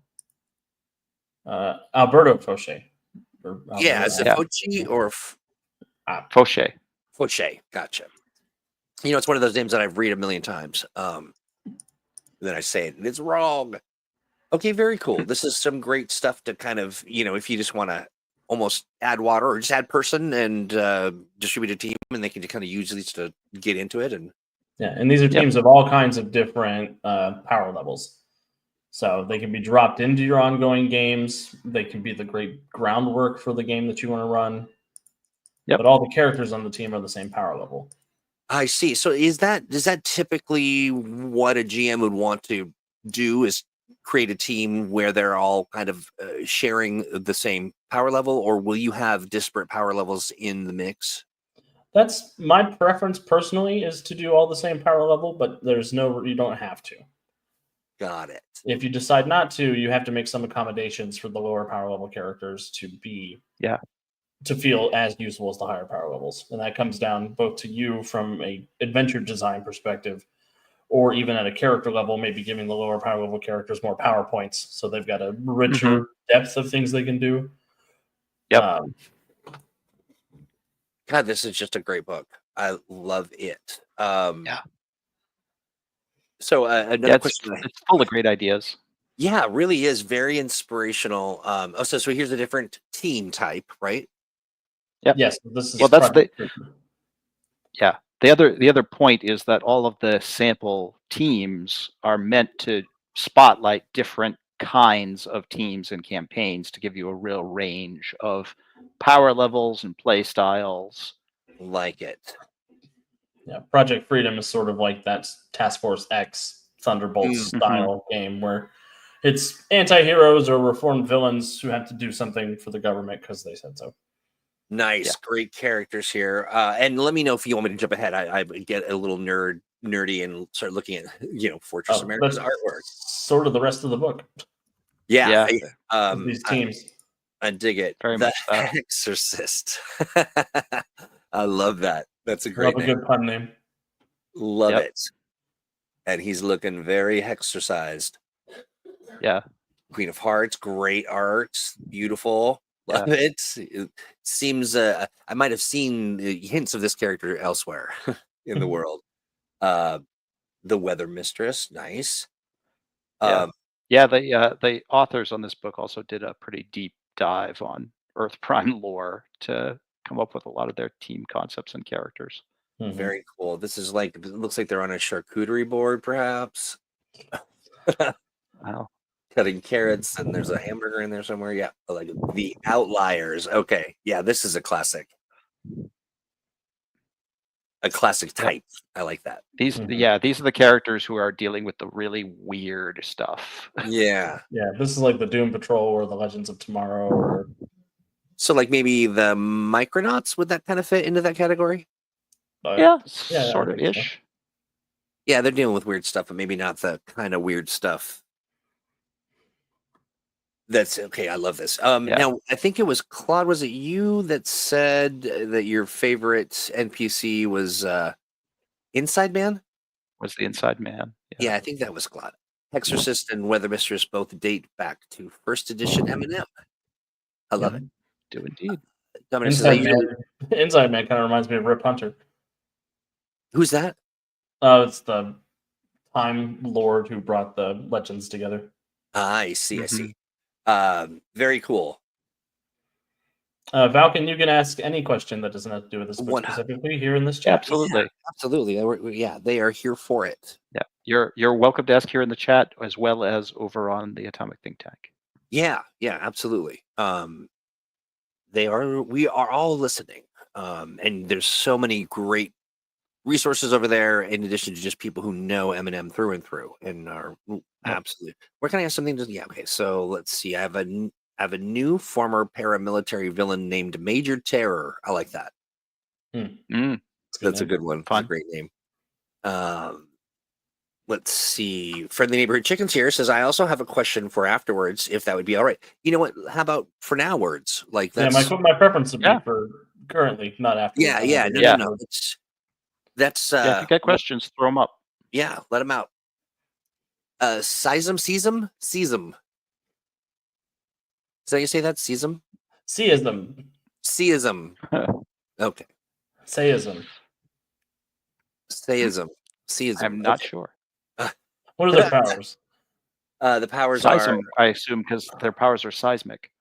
Alberto Foch. Yeah, is it Fochi or Fauché. Foche? Gotcha. You know, it's one of those names that I've read a million times. Then I say it and it's wrong. Okay, very cool. This is some great stuff to kind of, if you just want to almost add water or just add person and distribute a team, and they can kind of use these to get into it. And and these are teams of all kinds of different power levels. So they can be dropped into your ongoing games. They can be the great groundwork for the game that you want to run. But all the characters on the team are the same power level. I see. So is that typically what a GM would want to do, is create a team where they're all kind of sharing the same power level, or will you have disparate power levels in the mix? That's my preference personally, is to do all the same power level, but you don't have to. Got it. If you decide not to, you have to make some accommodations for the lower power level characters to feel as useful as the higher power levels. And that comes down both to you from a adventure design perspective, or even at a character level, maybe giving the lower power level characters more power points, so they've got a richer depth of things they can do. Yep. God, this is just a great book. I love it. So another question. It's full of great ideas. Yeah, it really is very inspirational. So here's a different team type, right? Yep. Yes, this is The other point is that all of the sample teams are meant to spotlight different kinds of teams and campaigns to give you a real range of power levels and play styles. Like it. Yeah, Project Freedom is sort of like that Task Force X Thunderbolt style game where it's anti-heroes or reformed villains who have to do something for the government because they said so. Nice, great characters here. And let me know if you want me to jump ahead. I get a little nerdy and start looking at Fortress America's artwork. Sort of the rest of the book. Yeah. These teams. I dig it. Very the much so. Exorcist. I love that. That's a great name. A good pun name. Love it. And he's looking very exorcised. Yeah. Queen of Hearts, great art, beautiful. Love it. It seems I might have seen hints of this character elsewhere in the world. The Weather Mistress, nice. The authors on this book also did a pretty deep dive on Earth Prime lore to come up with a lot of their team concepts and characters. Very cool. This is it looks like they're on a charcuterie board, perhaps. Wow. Cutting carrots, and there's a hamburger in there somewhere. Yeah, like the Outliers. Okay, yeah, this is a classic. A classic type. I like that. These are the characters who are dealing with the really weird stuff. Yeah. Yeah, this is like the Doom Patrol or the Legends of Tomorrow, or so like maybe the Micronauts, would that kind of fit into that category? Sort of ish. So. Yeah, they're dealing with weird stuff, but maybe not the kind of weird stuff. That's okay. I love this. Now, I think it was Claude. Was it you that said that your favorite NPC was Inside Man? Was the Inside Man? Yeah, I think that was Claude. Exorcist and Weather Mistress both date back to first edition M&M. I love it. Do indeed. Inside Man kind of reminds me of Rip Hunter. Who's that? It's the Time Lord who brought the legends together. I see. I see. Very cool. Valken, you can ask any question that doesn't have to do with this book specifically here in this chat. Absolutely. Absolutely. They are here for it. Yeah. You're welcome to ask here in the chat as well as over on the Atomic Think Tank. Yeah, absolutely. We are all listening. And there's so many great resources over there, in addition to just people who know M&M through and through and are absolutely. Where can I ask something? Okay. So let's see. I have a new former paramilitary villain named Major Terror. I like that. That's a good one. It's a great name. Let's see. Friendly Neighborhood Chickens here says, I also have a question for afterwards, if that would be all right. You know what? How about for now words? Like that's my preference would be for currently, not afterwards. No. That's if you get questions, throw them up. Yeah, let them out. Seism. Is that how you say that? Seism? Seism. Seism. Okay. Sayism. Seism. Seism. I'm not Okay. sure. What are their powers? The powers are Seism, I assume, because their powers are seismic.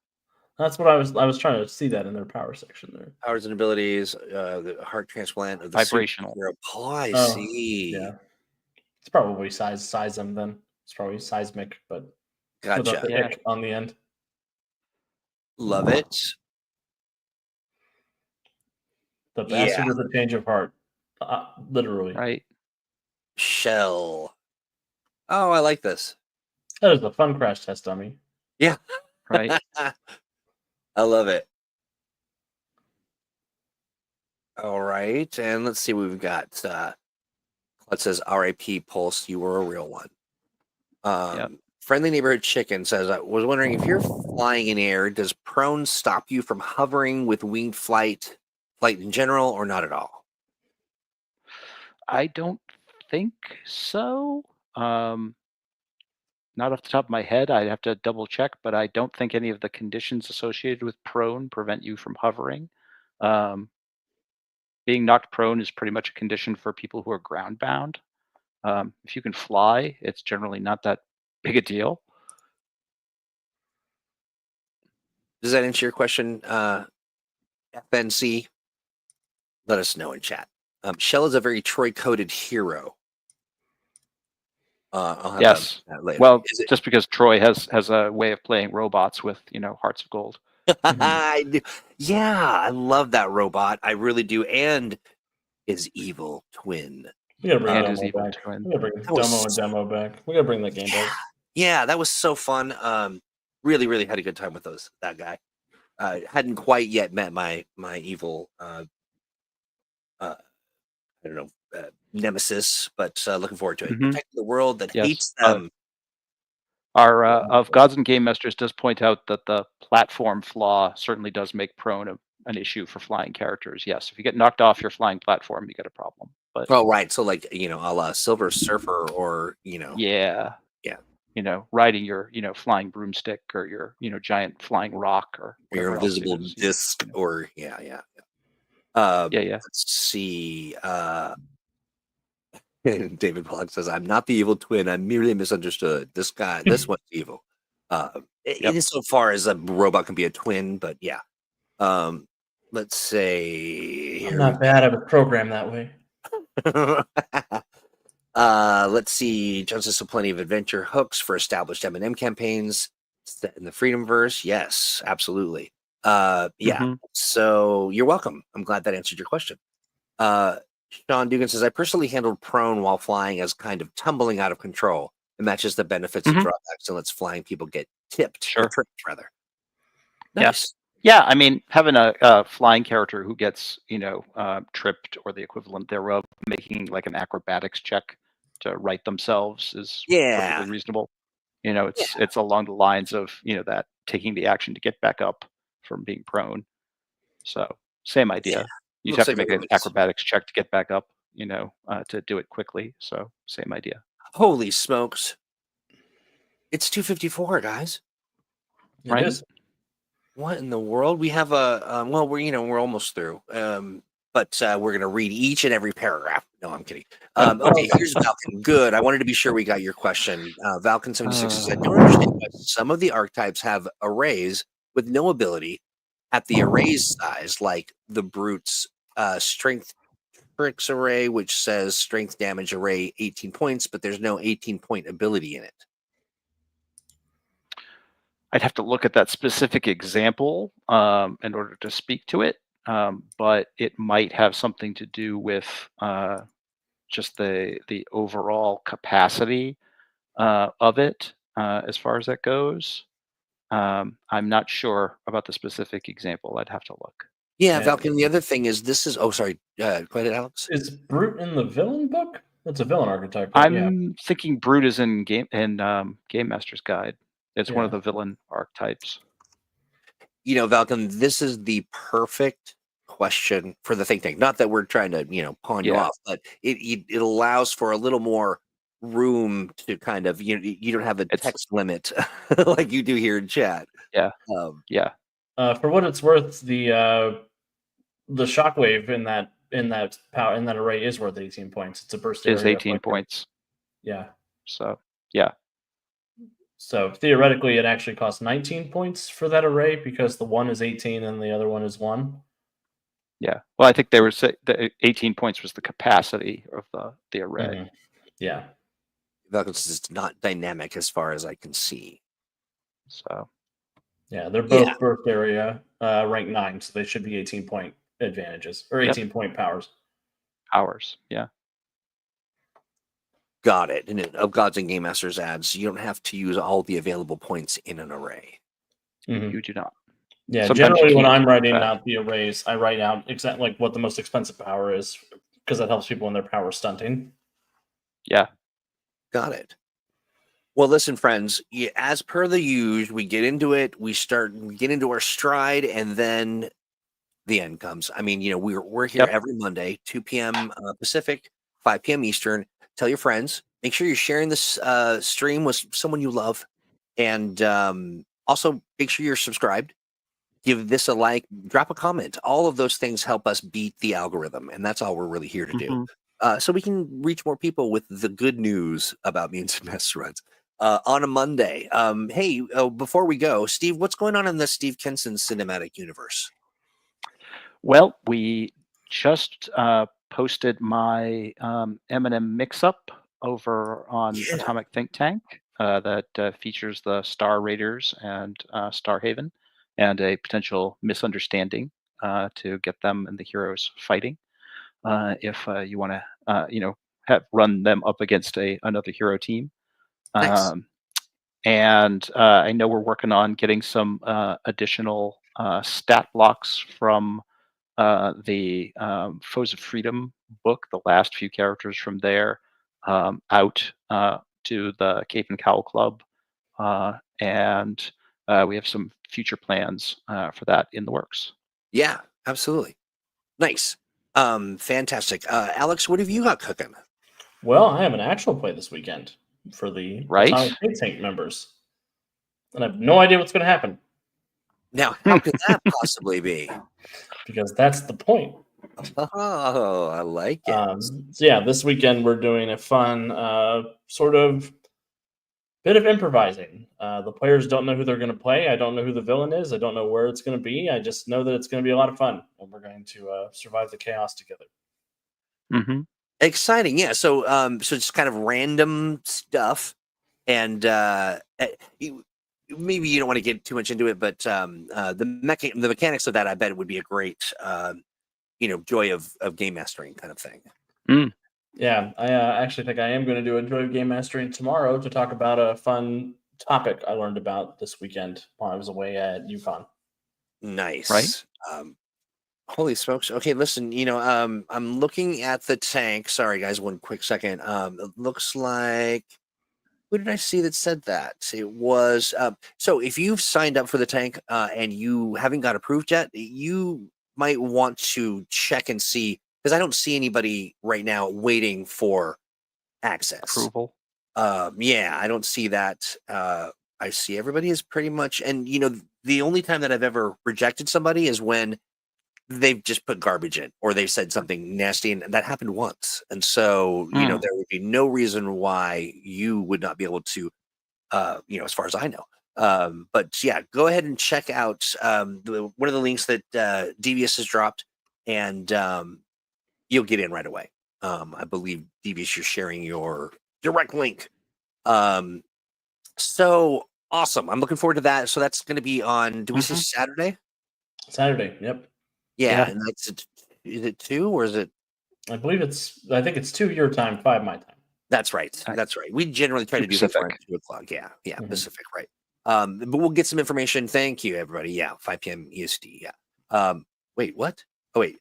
That's what I was trying to see that in their power section there. powers and abilities. The heart transplant of the Vibrational. superhero. Oh, I Oh, see. Yeah. It's probably seism then. It's probably seismic, but without Gotcha. the Yeah. ick on the end. Love it. The bastard Yeah. with a change of heart. Literally. Right. Shell. Oh, I like this. That is a fun crash test dummy. Yeah. Right. I love it. All right. And let's see what we've got. It says RIP Pulse, you were a real one. Yep. Friendly Neighborhood Chicken says, I was wondering if you're flying in air, does prone stop you from hovering with winged flight in general, or not at all? I don't think so. Not off the top of my head. I'd have to double check, but I don't think any of the conditions associated with prone prevent you from hovering. Being knocked prone is pretty much a condition for people who are ground bound. If you can fly, it's generally not that big a deal. Does that answer your question, FNC? Let us know in chat. Shell is a very Troy-coded hero. I'll have Yes. that later. Well, Is it? just because Troy has a way of playing robots with hearts of gold. I do. Yeah, I love that robot. I really do. And his evil twin. We gotta bring And his Demo evil back. twin. We gotta bring That was Demo and Demo back. We gotta bring that game back. Yeah, that was so fun. Really, really had a good time with that guy. Hadn't quite yet met my evil I don't know, nemesis, but looking forward to it. Mhm. Protecting the world that Yes. hates them. Our of Gods and Game Masters does point out that the platform flaw certainly does make prone an issue for flying characters. Yes, if you get knocked off your flying platform, you get a problem. But Oh, right. So, like, a la Silver Surfer, or yeah, riding your flying broomstick or your giant flying rock or your whatever else it invisible is, disc, or yeah. yeah. Let's see. David Pollock says, "I'm not the evil twin. I'm merely misunderstood. This one's evil." Insofar as a robot can be a twin, but yeah. Let's say I'm not bad. I was programmed that way. Let's see. John says, so plenty of adventure hooks for established M&M campaigns set in the Freedomverse. Yes, absolutely. Yeah. Mhm. So you're welcome. I'm glad that answered your question. Sean Dugan says, I personally handled prone while flying as kind of tumbling out of control. It matches the benefits and drawbacks and lets flying people get tipped. Sure. Or tripped, rather. Nice. Yeah, I mean, having a flying character who gets, tripped or the equivalent thereof, making like an acrobatics check to right themselves is perfectly reasonable. It's along the lines of, that taking the action to get back up from being prone. So same idea. You Looks have to like make an acrobatics check to get back up, to do it quickly. So same idea. Holy smokes. It's 2:54, guys. Right? It is. What in the world? We have a well, we're almost through. But we're gonna read each and every paragraph. No, I'm kidding. Okay, here's Valken. Good. I wanted to be sure we got your question. Valken76 says, I don't understand why some of the archetypes have arrays with no ability at the array's size, like the Brute's strength tricks array, which says strength damage array 18 points, but there's no 18-point ability in it. I'd have to look at that specific example in order to speak to it, but it might have something to do with just the overall capacity of it as far as that goes. I'm not sure about the specific example. I'd have to look. Yeah, Valken. The other thing is, this is. Oh, sorry. Go ahead, Alex. Is Brute in the villain book? That's a villain archetype. Right? I'm thinking Brute is in Game Master's Guide. It's one of the villain archetypes. Valken, this is the perfect question for the think tank. Not that we're trying to, pawn you off, but it allows for a little more room to kind of you don't have a It's- text limit like you do here in chat. Yeah. Um, Yeah. For what it's worth, the shockwave in that array is worth 18 points. It's a burst Is area 18 afflictor. points. Yeah. So yeah. So theoretically, it actually costs 19 points for that array because the one is 18 and the other one is 1. Yeah. Well, I think they were the 18 points was the capacity of the array. Mhm. Yeah. because it's not dynamic as far as I can see. So Yeah, they're both burst area rank 9, so they should be 18-point advantages or 18-point powers. powers. Yeah. Got it. And of Gods and Game Masters adds, you don't have to use all the available points in an array. Mhm. You do not. Yeah, Sometimes you generally when can't I'm writing keep that. out the arrays, I write out exactly like what the most expensive power is because that helps people in their power stunting. Yeah. Got it. Well, listen, friends, as per the usual, we get into it, we get into our stride, and then the end comes. I mean, we're here every Monday, 2 p.m. Pacific, 5 p.m. Eastern. Tell your friends. Make sure you're sharing this stream with someone you love. And also make sure you're subscribed. Give this a like, drop a comment. All of those things help us beat the algorithm. And that's all we're really here to do. So we can reach more people with the good news about Mutants Masterminds on a Monday. Hey, before we go, Steve, what's going on in the Steve Kenson cinematic universe? Well, we just posted my M&M mix-up over on Atomic Think Tank that features the Star Raiders and Star Haven and a potential misunderstanding to get them and the heroes fighting. If you want to run them up against another hero team. Nice. And I know we're working on getting some additional stat blocks from the Foes of Freedom book, the last few characters from there, out to the Cape and Cowl Club. And we have some future plans for that in the works. Yeah, absolutely. Nice. Fantastic. Alex, what have you got cooking? Well, I have an actual play this weekend for the Right? Atomic Think Tank members. And I have no idea what's going to happen. Now, how could that possibly be? Because that's the point. Oh, I like it. So yeah, this weekend we're doing a fun sort of bit of improvising. The players don't know who they're going to play. I don't know who the villain is. I don't know where it's going to be. I just know that it's going to be a lot of fun, and we're going to survive the chaos together. Mm-hmm. Exciting, yeah. So, so it's kind of random stuff, and maybe you don't want to get too much into it, but the mechanics of that, I bet it would be a great, joy of game mastering kind of thing. Mm. Yeah, I actually think I am going to do a joy of game mastering tomorrow to talk about a fun topic I learned about this weekend while I was away at UConn. Nice, right? Holy smokes! Okay, listen, I'm looking at the tank. Sorry, guys, one quick second. It looks like. Who did I see that said that? It was so if you've signed up for the tank and you haven't got approved yet, you might want to check and see, because I don't see anybody right now waiting for access. Approval. Yeah, I don't see that. I see everybody is pretty much, and the only time that I've ever rejected somebody is when they've just put garbage in or they've said something nasty, and that happened once. And so, there would be no reason why you would not be able to, as far as I know. But yeah, go ahead and check out one of the links that Devious has dropped, and you'll get in right away. I believe Devious, you're sharing your direct link. So awesome. I'm looking forward to that. So that's going to be on, do we say Saturday? Saturday, yep. Yeah, and that's is it 2 or is it? I think it's 2 your time, 5 my time. That's right. That's right. We generally try to do that around 2 o'clock. Yeah, Pacific, right. But we'll get some information. Thank you, everybody. Yeah, 5 p.m. EST. Yeah. Wait, what? Oh, wait.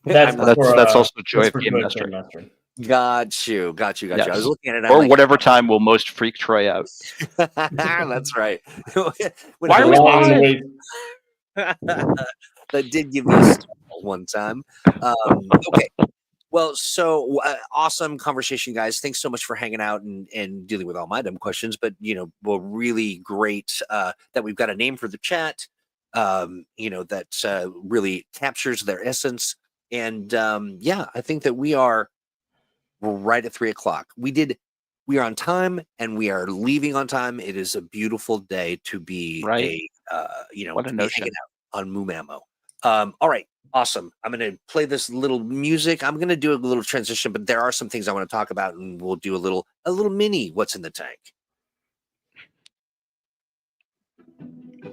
That's also Joy of Game Mastering. Got you. Yes. I was looking at it. Or whatever time will most freak Troy out. That's right. Why are we live? That did give me a one time. Okay. Well, so awesome conversation, guys. Thanks so much for hanging out and dealing with all my dumb questions. But well, really great that we've got a name for the chat. That really captures their essence. And yeah, I think that we're right at 3:00. We are on time and we are leaving on time. It is a beautiful day to be Right. What a to be notion. hanging out on Moomammo. All right. Awesome. I'm going to play this little music. I'm going to do a little transition, but there are some things I want to talk about, and we'll do a little mini what's in the tank.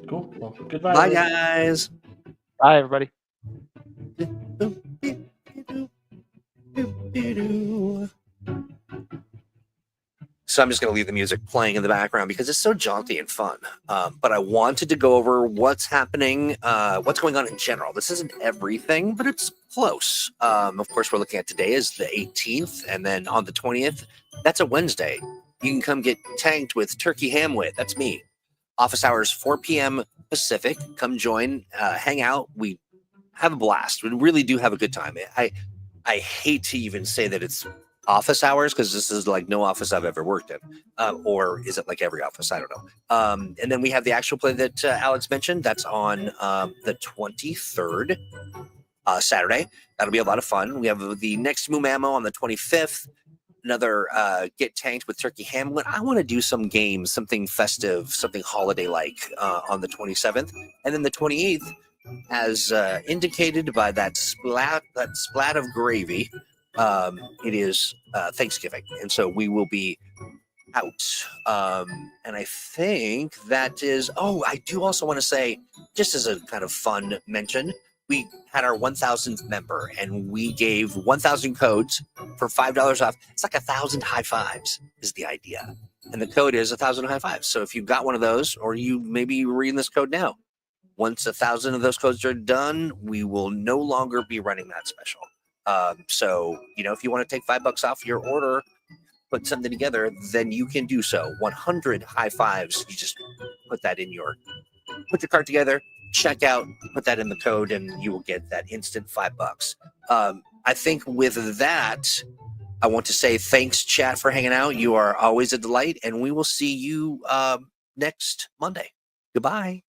Cool. Well, goodbye. Bye, everyone. guys. Bye, everybody. So I'm just going to leave the music playing in the background because it's so jaunty and fun. But I wanted to go over what's happening, what's going on in general. This isn't everything, but it's close. Of course, we're looking at today is the 18th, and then on the 20th, that's a Wednesday. You can come get tanked with Turkey Hamwit. That's me. Office hours 4 p.m. Pacific. Come join, hang out. We have a blast. We really do have a good time. I hate to even say that it's office hours because this is like no office I've ever worked in, or is it like every office? I don't know. And then we have the actual play that Alex mentioned. That's on the 23rd, Saturday. That'll be a lot of fun. We have the next Moomammo on the 25th. Another Get Tanked with Turkey Hamlet. I want to do some games, something festive, something holiday-like on the 27th, and then the 28th, as indicated by that splat of gravy. It is Thanksgiving, and so we will be out. And I think that is. Oh, I do also want to say, just as a kind of fun mention, we had our 1,000th member, and we gave 1,000 codes for $5 off. It's like 1,000 high fives is the idea, and the code is 1,000 high fives. So if you've got one of those, or you maybe reading this code now, once 1,000 of those codes are done, we will no longer be running that special. So if you want to take $5 off your order, put something together, then you can do so. 100 high fives. You just put your cart together, check out, put that in the code, and you will get that instant $5. I think with that, I want to say thanks, chat, for hanging out. You are always a delight, and we will see you next Monday. Goodbye.